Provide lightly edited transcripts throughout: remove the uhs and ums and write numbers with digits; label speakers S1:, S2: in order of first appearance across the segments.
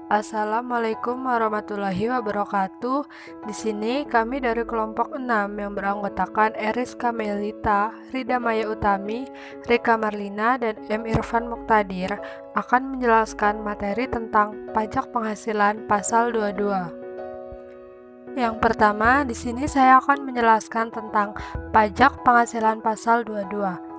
S1: Assalamualaikum warahmatullahi wabarakatuh. Di sini kami dari kelompok 6 yang beranggotakan Eris Kamelita, Rida Maya Utami, Rika Marlina, dan M. Irfan Muqtadir akan menjelaskan materi tentang pajak penghasilan pasal 22. Yang pertama, di sini saya akan menjelaskan tentang pajak penghasilan pasal 22.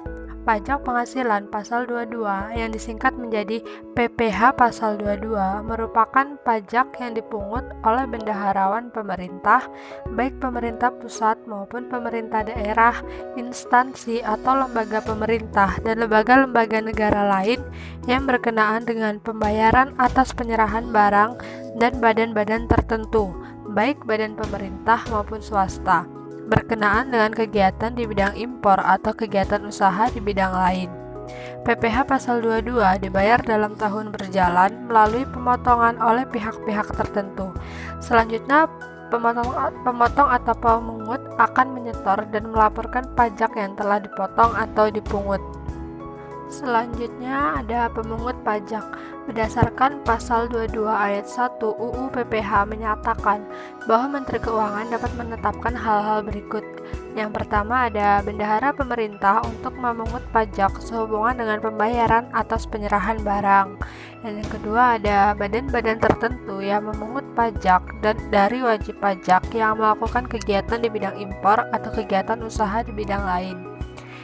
S1: Pajak penghasilan pasal 22 yang disingkat menjadi PPh pasal 22 merupakan pajak yang dipungut oleh bendaharawan pemerintah, baik pemerintah pusat maupun pemerintah daerah, instansi atau lembaga pemerintah, dan lembaga-lembaga negara lain yang berkenaan dengan pembayaran atas penyerahan barang dan badan-badan tertentu, baik badan pemerintah maupun swasta, berkenaan dengan kegiatan di bidang impor atau kegiatan usaha di bidang lain. PPh pasal 22 dibayar dalam tahun berjalan melalui pemotongan oleh pihak-pihak tertentu. Selanjutnya, pemotong atau pemungut akan menyetor dan melaporkan pajak yang telah dipotong atau dipungut. Selanjutnya ada pemungut pajak. Berdasarkan pasal 22 ayat 1 UU PPh menyatakan bahwa Menteri Keuangan dapat menetapkan hal-hal berikut. Yang pertama ada bendahara pemerintah untuk memungut pajak sehubungan dengan pembayaran atas penyerahan barang. Dan yang kedua ada badan-badan tertentu yang memungut pajak dan dari wajib pajak yang melakukan kegiatan di bidang impor atau kegiatan usaha di bidang lain.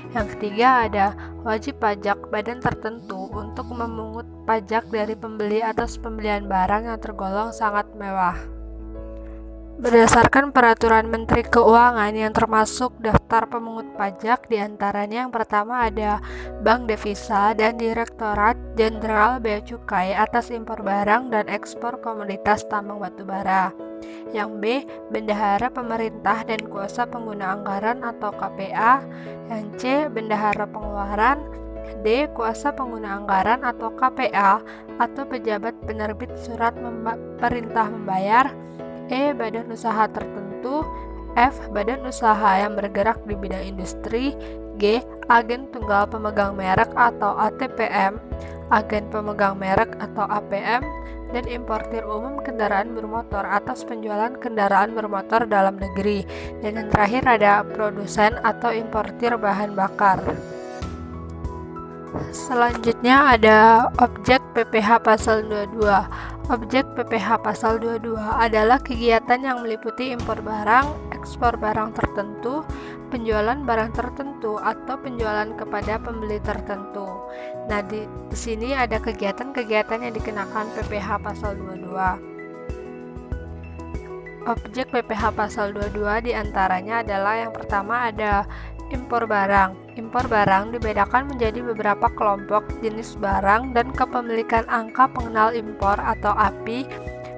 S1: Yang ketiga ada wajib pajak badan tertentu untuk memungut pajak dari pembeli atas pembelian barang yang tergolong sangat mewah. Berdasarkan peraturan Menteri Keuangan yang termasuk daftar pemungut pajak, diantaranya yang pertama ada Bank Devisa dan Direktorat Jenderal Bea Cukai atas impor barang dan ekspor komoditas tambang batubara. Yang B, bendahara pemerintah dan kuasa pengguna anggaran atau KPA. Yang C, bendahara pengeluaran. D, kuasa pengguna anggaran atau KPA atau pejabat penerbit surat perintah membayar. E, badan usaha tertentu. F, badan usaha yang bergerak di bidang industri. G, agen tunggal pemegang merek atau ATPM, agen pemegang merek atau APM, dan importir umum kendaraan bermotor atas penjualan kendaraan bermotor dalam negeri. Dan yang terakhir ada produsen atau importir bahan bakar. Selanjutnya ada objek PPh pasal 22. Objek PPh pasal 22 adalah kegiatan yang meliputi impor barang, ekspor barang tertentu, penjualan barang tertentu, atau penjualan kepada pembeli tertentu. Nah, di sini ada kegiatan-kegiatan yang dikenakan PPh pasal 22. Objek PPh pasal 22 diantaranya adalah yang pertama ada impor barang. Impor barang dibedakan menjadi beberapa kelompok jenis barang dan kepemilikan angka pengenal impor atau API.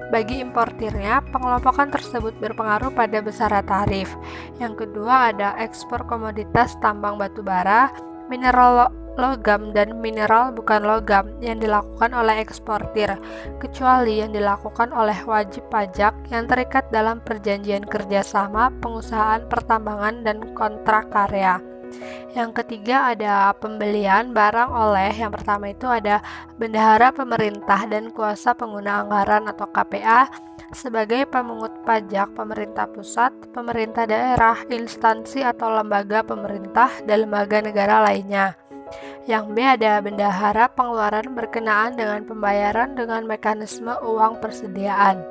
S1: Bagi importirnya, pengelompokan tersebut berpengaruh pada besaran tarif. Yang kedua ada ekspor komoditas tambang batubara, mineral logam dan mineral bukan logam yang dilakukan oleh eksportir, kecuali yang dilakukan oleh wajib pajak yang terikat dalam perjanjian kerjasama, pengusahaan pertambangan, dan kontrak karya. Yang ketiga ada pembelian barang oleh, yang pertama itu ada bendahara pemerintah dan kuasa pengguna anggaran atau KPA sebagai pemungut pajak pemerintah pusat, pemerintah daerah, instansi atau lembaga pemerintah, dan lembaga negara lainnya. Yang B ada bendahara pengeluaran berkenaan dengan pembayaran dengan mekanisme uang persediaan.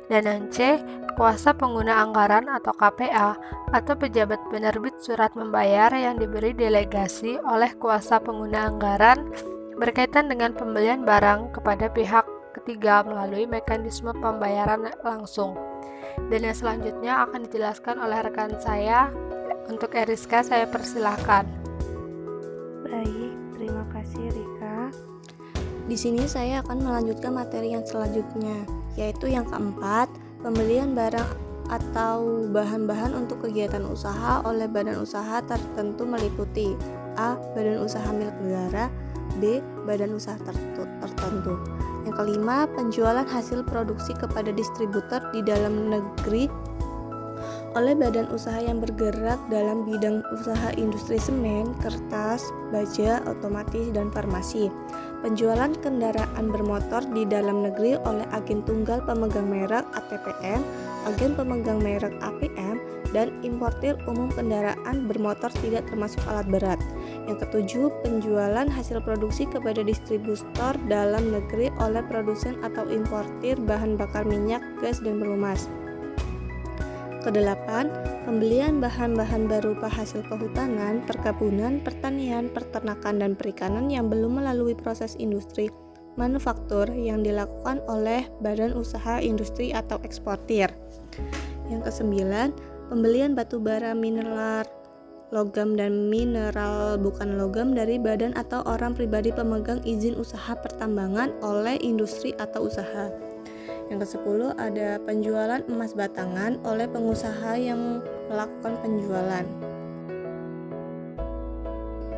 S1: Dan yang C, kuasa pengguna anggaran atau KPA atau pejabat penerbit surat membayar yang diberi delegasi oleh kuasa pengguna anggaran berkaitan dengan pembelian barang kepada pihak ketiga melalui mekanisme pembayaran langsung. Dan yang selanjutnya akan dijelaskan oleh rekan saya. Untuk Eriska, saya persilahkan.
S2: Baik, terima kasih Rika. Di sini saya akan melanjutkan materi yang selanjutnya, yaitu yang keempat, pembelian barang atau bahan-bahan untuk kegiatan usaha oleh badan usaha tertentu meliputi A. Badan usaha milik negara. B. Badan usaha tertentu. Yang kelima, penjualan hasil produksi kepada distributor di dalam negeri oleh badan usaha yang bergerak dalam bidang usaha industri semen, kertas, baja, otomotif, dan farmasi. penjualan kendaraan bermotor di dalam negeri oleh agen tunggal pemegang merek (ATPM), agen pemegang merek (APM), dan importir umum kendaraan bermotor tidak termasuk alat berat. Yang ketujuh, penjualan hasil produksi kepada distributor dalam negeri oleh produsen atau importir bahan bakar minyak, gas, dan pelumas. Kedelapan, pembelian bahan-bahan berupa hasil kehutanan, perkebunan, pertanian, peternakan, dan perikanan yang belum melalui proses industri manufaktur yang dilakukan oleh badan usaha industri atau eksportir. Yang kesembilan, pembelian batu bara, mineral, logam, dan mineral bukan logam dari badan atau orang pribadi pemegang izin usaha pertambangan oleh industri atau usaha. Yang ke-10 ada penjualan emas batangan oleh pengusaha yang melakukan penjualan.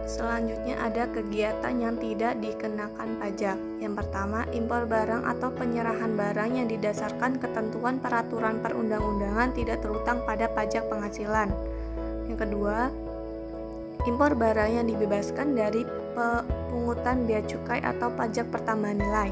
S2: Selanjutnya ada kegiatan yang tidak dikenakan pajak. Yang pertama, impor barang atau penyerahan barang yang didasarkan ketentuan peraturan perundang-undangan tidak terhutang pada pajak penghasilan. Yang kedua, impor barang yang dibebaskan dari pungutan bea cukai atau pajak pertambahan nilai.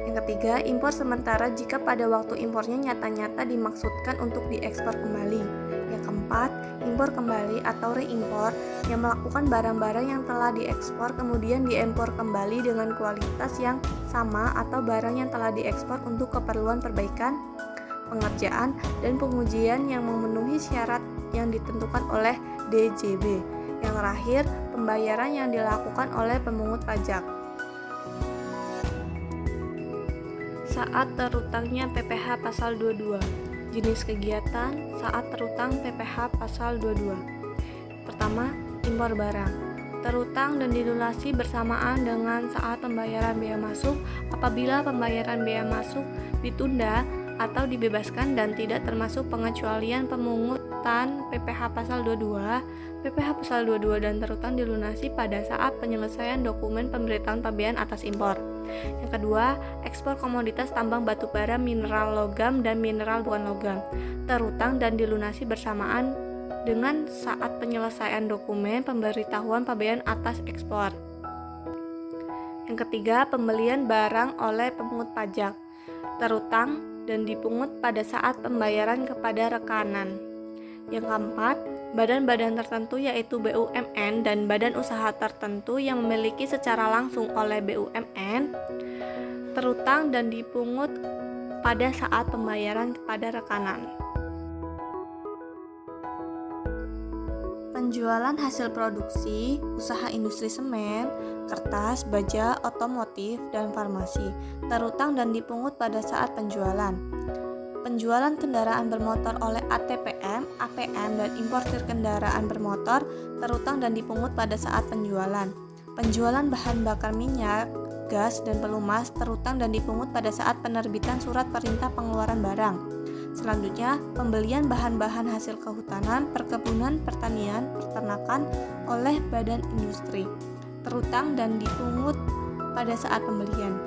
S2: Yang ketiga, impor sementara jika pada waktu impornya nyata-nyata dimaksudkan untuk diekspor kembali. Yang keempat, impor kembali atau reimpor yang melakukan barang-barang yang telah diekspor kemudian diimpor kembali dengan kualitas yang sama atau barang yang telah diekspor untuk keperluan perbaikan, pengerjaan, dan pengujian yang memenuhi syarat yang ditentukan oleh DJB. Yang terakhir, pembayaran yang dilakukan oleh pemungut pajak. Saat terutangnya PPh pasal 22. Jenis kegiatan saat terutang PPh pasal 22. Pertama, impor barang. Terutang dan dilunasi bersamaan dengan saat pembayaran bea masuk apabila pembayaran bea masuk ditunda atau dibebaskan dan tidak termasuk pengecualian pemungutan PPh pasal 22. PPh pasal 22 dan terutang dilunasi pada saat penyelesaian dokumen pemberitahuan pabean atas impor. Yang kedua, ekspor komoditas tambang batu bara, mineral logam, dan mineral bukan logam. Terutang dan dilunasi bersamaan dengan saat penyelesaian dokumen pemberitahuan pabean atas ekspor. Yang ketiga, pembelian barang oleh pemungut pajak. Terutang dan dipungut pada saat pembayaran kepada rekanan. Yang keempat, badan-badan tertentu yaitu BUMN dan badan usaha tertentu yang memiliki secara langsung oleh BUMN terutang dan dipungut pada saat pembayaran kepada rekanan. Penjualan hasil produksi, usaha industri semen, kertas, baja, otomotif, dan farmasi, terutang dan dipungut pada saat penjualan. Penjualan kendaraan bermotor oleh ATPM, APM, dan importir kendaraan bermotor, terutang dan dipungut pada saat penjualan. Penjualan bahan bakar minyak, gas, dan pelumas, terutang dan dipungut pada saat penerbitan surat perintah pengeluaran barang. Selanjutnya, pembelian bahan-bahan hasil kehutanan, perkebunan, pertanian, peternakan oleh badan industri, terutang dan dipungut pada saat pembelian.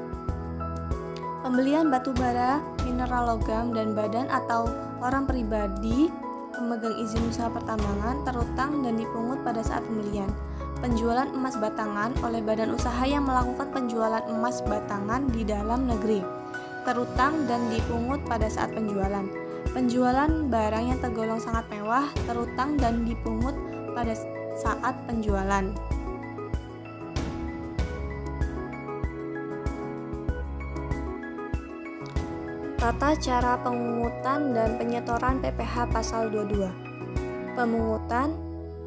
S2: Pembelian batu bara, mineral logam, dan badan atau orang pribadi pemegang izin usaha pertambangan, terutang dan dipungut pada saat pembelian. Penjualan emas batangan oleh badan usaha yang melakukan penjualan emas batangan di dalam negeri, terutang dan dipungut pada saat penjualan. Penjualan barang yang tergolong sangat mewah, terutang dan dipungut pada saat penjualan. Tata cara pemungutan dan penyetoran PPh pasal 22. Pemungutan,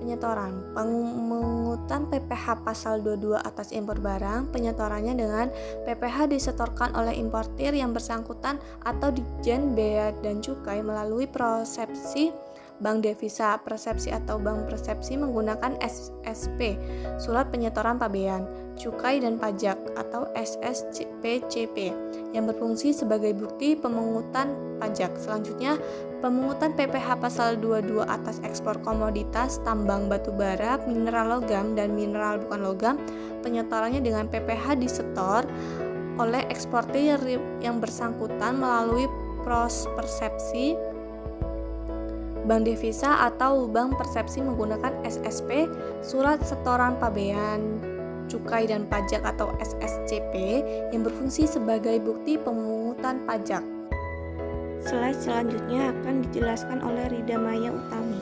S2: penyetoran. Pemungutan PPh pasal 22 atas impor barang, penyetorannya dengan PPh disetorkan oleh importir yang bersangkutan atau Ditjen Bea dan Cukai melalui persepsi bank devisa, persepsi atau bank persepsi menggunakan SSP, surat penyetoran pabean, cukai dan pajak atau SSPCP yang berfungsi sebagai bukti pemungutan pajak. Selanjutnya, pemungutan PPh pasal 22 atas ekspor komoditas tambang batu bara, mineral logam, dan mineral bukan logam, penyetorannya dengan PPh disetor oleh eksportir yang bersangkutan melalui persepsi bank devisa atau bank persepsi menggunakan SSP, surat setoran pabean, Cukai dan Pajak atau SSCP yang berfungsi sebagai bukti pemungutan pajak. Slide selanjutnya akan dijelaskan oleh Rida Maya Utami.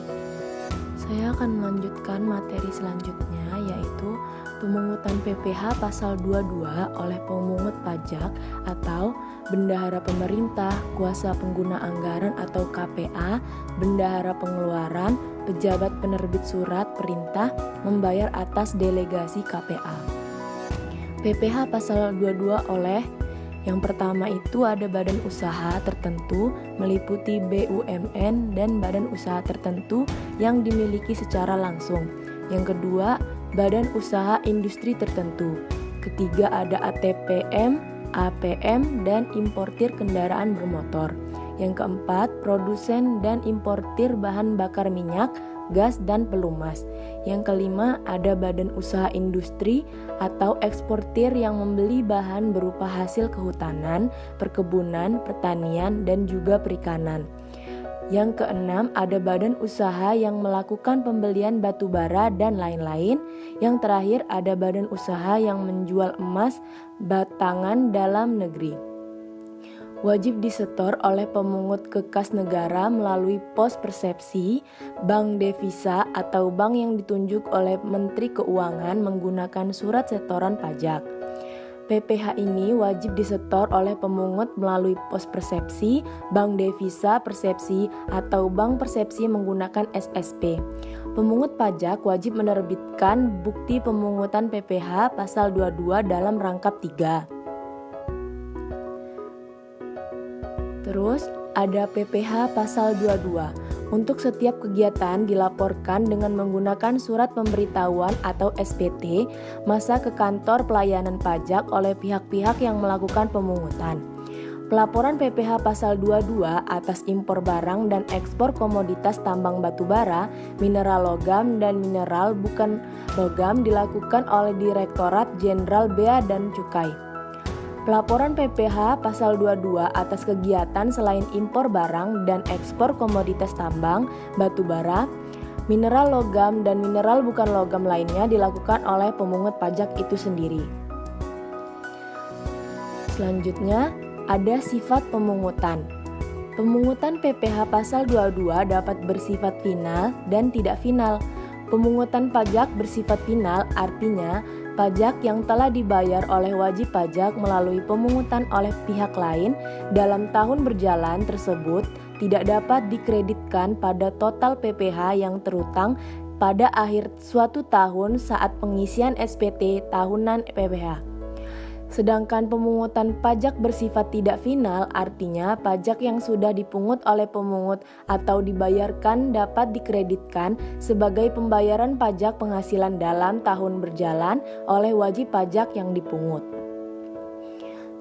S3: Saya akan melanjutkan materi selanjutnya, yaitu pemungutan PPh pasal 22 oleh pemungut pajak atau bendahara pemerintah, kuasa pengguna anggaran atau KPA, bendahara pengeluaran, pejabat penerbit surat perintah membayar atas delegasi KPA. PPh pasal 22 oleh yang pertama itu ada badan usaha tertentu meliputi BUMN dan badan usaha tertentu yang dimiliki secara langsung. Yang kedua, badan usaha industri tertentu. Ketiga ada ATPM, APM, dan importir kendaraan bermotor. Yang keempat, produsen dan importir bahan bakar minyak, gas, dan pelumas. Yang kelima, ada badan usaha industri atau eksportir yang membeli bahan berupa hasil kehutanan, perkebunan, pertanian, dan juga perikanan. Yang keenam, ada badan usaha yang melakukan pembelian batu bara dan lain-lain. Yang terakhir, ada badan usaha yang menjual emas batangan dalam negeri. Wajib disetor oleh pemungut ke kas negara melalui pos persepsi, bank devisa, atau bank yang ditunjuk oleh Menteri Keuangan menggunakan surat setoran pajak. PPh ini wajib disetor oleh pemungut melalui pos persepsi, bank devisa persepsi, atau bank persepsi menggunakan SSP. Pemungut pajak wajib menerbitkan bukti pemungutan PPh pasal 22 dalam rangkap 3. Terus ada PPh pasal 22. Untuk setiap kegiatan dilaporkan dengan menggunakan surat pemberitahuan atau SPT masa ke kantor pelayanan pajak oleh pihak-pihak yang melakukan pemungutan. Pelaporan PPh pasal 22 atas impor barang dan ekspor komoditas tambang batu bara, mineral logam dan mineral bukan logam dilakukan oleh Direktorat Jenderal Bea dan Cukai. Pelaporan PPh pasal 22 atas kegiatan selain impor barang dan ekspor komoditas tambang, batu bara, mineral logam dan mineral bukan logam lainnya dilakukan oleh pemungut pajak itu sendiri. Selanjutnya, ada sifat pemungutan. Pemungutan PPh pasal 22 dapat bersifat final dan tidak final. Pemungutan pajak bersifat final artinya pajak yang telah dibayar oleh wajib pajak melalui pemungutan oleh pihak lain dalam tahun berjalan tersebut tidak dapat dikreditkan pada total PPh yang terutang pada akhir suatu tahun saat pengisian SPT tahunan PPh. Sedangkan pemungutan pajak bersifat tidak final artinya pajak yang sudah dipungut oleh pemungut atau dibayarkan dapat dikreditkan sebagai pembayaran pajak penghasilan dalam tahun berjalan oleh wajib pajak yang dipungut.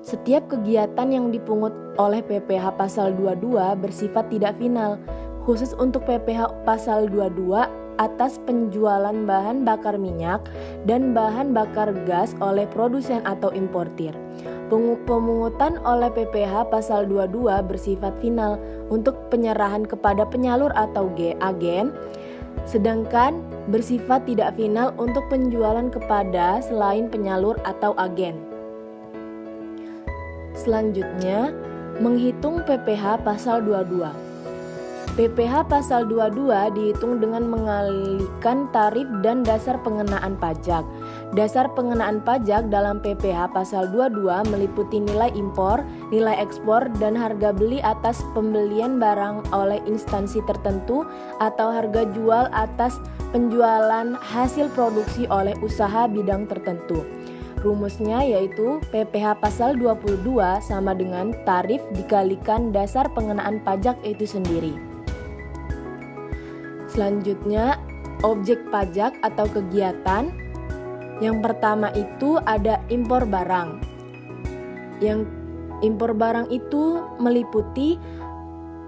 S3: Setiap kegiatan yang dipungut oleh PPh pasal 22 bersifat tidak final. Khusus untuk PPh pasal 22 atas penjualan bahan bakar minyak dan bahan bakar gas oleh produsen atau importir. Pemungutan oleh PPh pasal 22 bersifat final untuk penyerahan kepada penyalur atau agen, sedangkan bersifat tidak final untuk penjualan kepada selain penyalur atau agen. Selanjutnya, menghitung PPh pasal 22. PPh pasal 22 dihitung dengan mengalihkan tarif dan dasar pengenaan pajak. Dasar pengenaan pajak dalam PPh pasal 22 meliputi nilai impor, nilai ekspor, dan harga beli atas pembelian barang oleh instansi tertentu atau harga jual atas penjualan hasil produksi oleh usaha bidang tertentu. Rumusnya yaitu PPh pasal 22 sama dengan tarif dikalikan dasar pengenaan pajak itu sendiri. Selanjutnya, objek pajak atau kegiatan. Yang pertama itu ada impor barang. Yang impor barang itu meliputi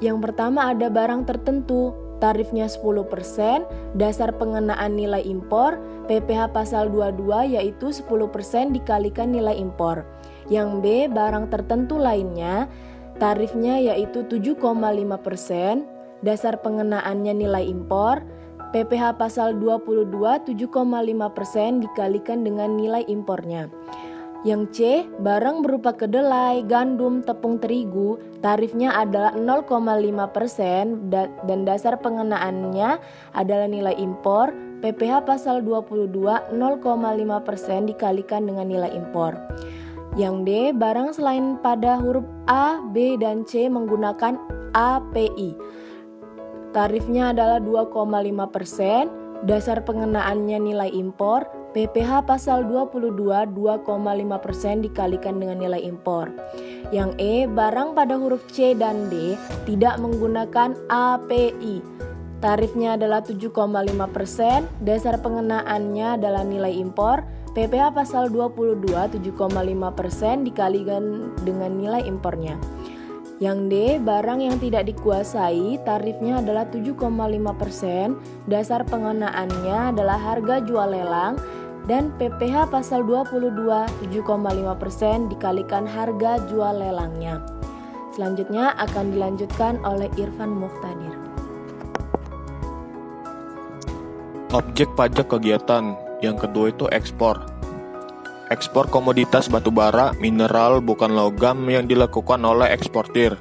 S3: yang pertama ada barang tertentu, tarifnya 10%, dasar pengenaan nilai impor, PPh pasal 22 yaitu 10% dikalikan nilai impor. Yang B, barang tertentu lainnya, tarifnya yaitu 7,5%, dasar pengenaannya nilai impor, PPh pasal 22 7,5% dikalikan dengan nilai impornya. Yang C, barang berupa kedelai, gandum, tepung terigu, tarifnya adalah 0,5% dan dasar pengenaannya adalah nilai impor. PPh pasal 22 0,5% dikalikan dengan nilai impor. Yang D, barang selain pada huruf A, B, dan C menggunakan API. Tarifnya adalah 2,5%, dasar pengenaannya nilai impor. PPh pasal 22 2,5% dikalikan dengan nilai impor. Yang E, barang pada huruf C dan D tidak menggunakan API. Tarifnya adalah 7,5%, dasar pengenaannya adalah nilai impor. PPh pasal 22 7,5% dikalikan dengan nilai impornya. Yang D, barang yang tidak dikuasai, tarifnya adalah 7,5%, dasar pengenaannya adalah harga jual lelang, dan PPh pasal 22 7,5% dikalikan harga jual lelangnya. Selanjutnya akan dilanjutkan oleh Irfan Mukhtadir.
S4: Objek pajak kegiatan. Yang kedua itu ekspor. Ekspor komoditas batubara, mineral, bukan logam yang dilakukan oleh eksportir,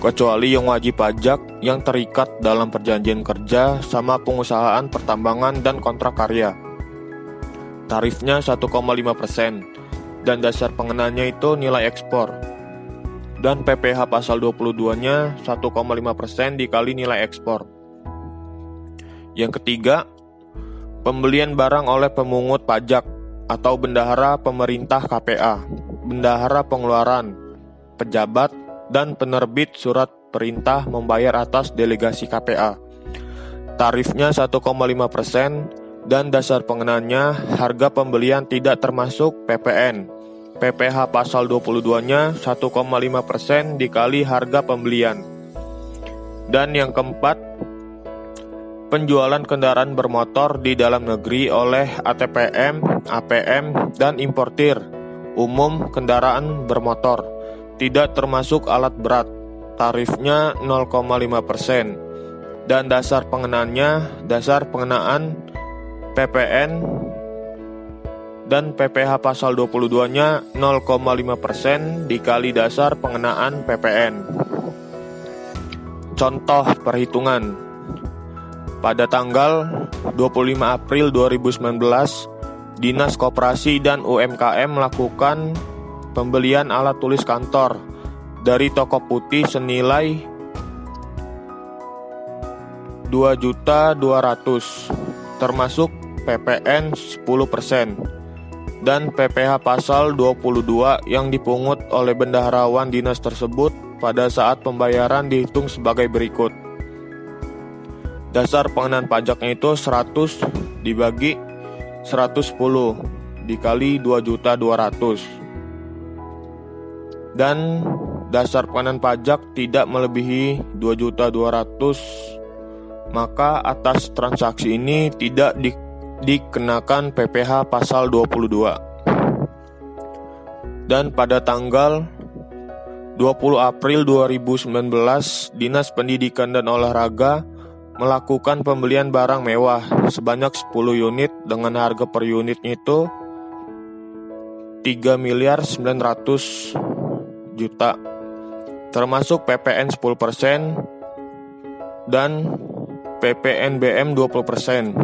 S4: kecuali yang wajib pajak yang terikat dalam perjanjian kerja sama pengusahaan pertambangan dan kontrak karya. Tarifnya 1,5% dan dasar pengenanya itu nilai ekspor. Dan PPh pasal 22-nya 1,5% dikali nilai ekspor. Yang ketiga, pembelian barang oleh pemungut pajak atau bendahara pemerintah KPA, bendahara pengeluaran, pejabat, dan penerbit surat perintah membayar atas delegasi KPA. Tarifnya 1,5% dan dasar pengenanya harga pembelian tidak termasuk PPN. PPh pasal 22-nya 1,5% dikali harga pembelian. Dan yang keempat, penjualan kendaraan bermotor di dalam negeri oleh ATPM, APM, dan importir umum kendaraan bermotor tidak termasuk alat berat. Tarifnya 0,5% dan dasar pengenaannya dasar pengenaan PPN dan PPh pasal 22-nya 0,5% dikali dasar pengenaan PPN. Contoh perhitungan. Pada tanggal 25 April 2019, Dinas Koperasi dan UMKM melakukan pembelian alat tulis kantor dari toko putih senilai 2.200.000 termasuk PPN 10% dan PPh pasal 22 yang dipungut oleh bendaharawan dinas tersebut pada saat pembayaran dihitung sebagai berikut. Dasar pengenaan pajaknya itu 100 dibagi 110 dikali 2.200.000 dan dasar pengenaan pajak tidak melebihi 2.200.000, maka atas transaksi ini tidak dikenakan PPh pasal 22. Dan pada tanggal 20 April 2019, Dinas Pendidikan dan Olahraga melakukan pembelian barang mewah sebanyak 10 unit dengan harga per unitnya itu 3.900.000.000 termasuk PPN 10% dan PPNBM 20%.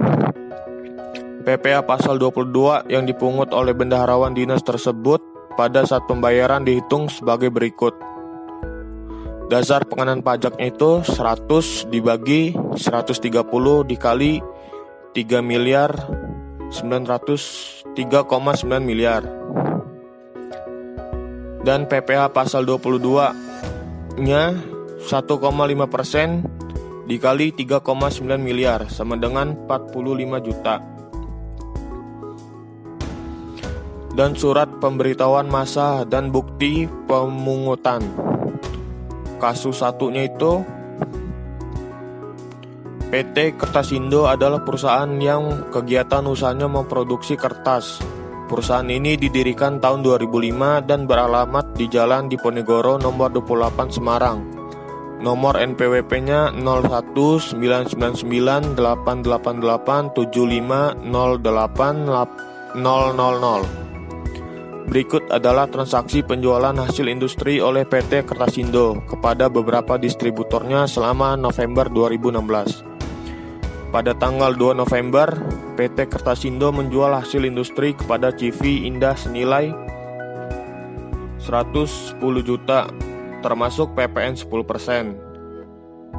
S4: PPh pasal 22 yang dipungut oleh bendaharawan dinas tersebut pada saat pembayaran dihitung sebagai berikut. Dasar pengenaan pajaknya itu 100 dibagi 130 dikali 3.903,9 miliar. Dan PPh pasal 22-nya 1,5% dikali 3,9 miliar sama dengan 45 juta. Dan surat pemberitahuan masa dan bukti pemungutan. Kasus satunya itu PT Kertasindo adalah perusahaan yang kegiatan usahanya memproduksi kertas. Perusahaan ini didirikan tahun 2005 dan beralamat di Jalan Diponegoro nomor 28 Semarang. Nomor NPWP-nya 019988750800. Berikut adalah transaksi penjualan hasil industri oleh PT Kertasindo kepada beberapa distributornya selama November 2016. Pada tanggal 2 November, PT Kertasindo menjual hasil industri kepada CV Indah senilai 110 juta, termasuk PPN 10%.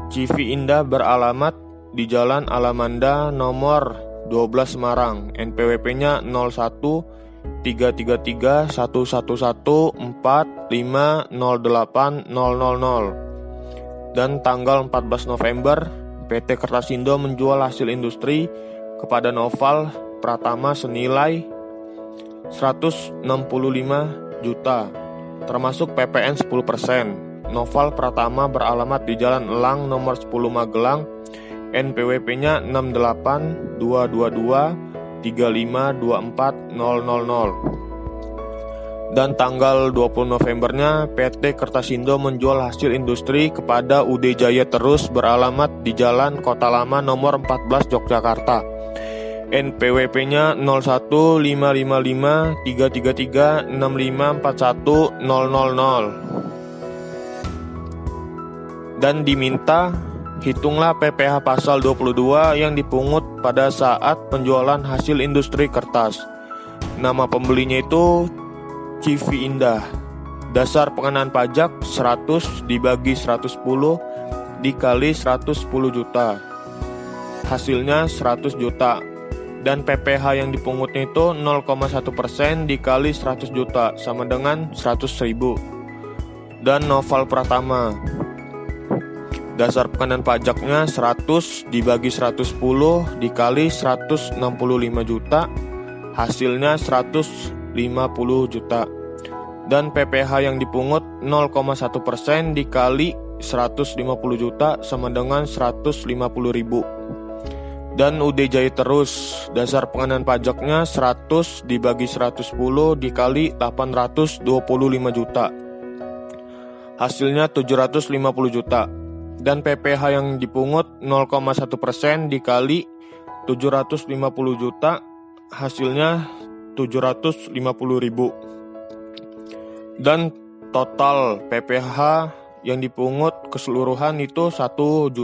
S4: CV Indah beralamat di Jalan Alamanda nomor 12 Semarang, NPWP-nya 01131114508000. Dan tanggal 14 November, PT Kertasindo menjual hasil industri kepada Noval Pratama senilai 165 juta, termasuk PPN 10%. Noval Pratama beralamat di Jalan Elang nomor 10 Magelang, NPWP-nya 68222352400. Dan tanggal 20 Novembernya, PT Kertasindo menjual hasil industri kepada UD Jaya Terus beralamat di Jalan Kota Lama nomor 14 Yogyakarta. NPWP-nya 015533654100. Dan diminta hitunglah PPh pasal 22 yang dipungut pada saat penjualan hasil industri kertas. Nama pembelinya itu CV Indah. Dasar pengenaan pajak 100 dibagi 110 dikali 110 juta. Hasilnya 100 juta. Dan PPh yang dipungutnya itu 0,1% dikali 100 juta sama dengan 100.000. Dan Noval Pratama. Dasar pengenaan pajaknya 100 dibagi 110 dikali 165 juta. Hasilnya 150 juta. Dan PPh yang dipungut 0,1% dikali 150 juta sama dengan 150.000. Dan UD Jaya Terus, dasar pengenaan pajaknya 100 dibagi 110 dikali 825 juta. Hasilnya 750 juta. Dan PPh yang dipungut 0,1% dikali 750 juta. Hasilnya 750.000. Dan total PPh yang dipungut keseluruhan itu 1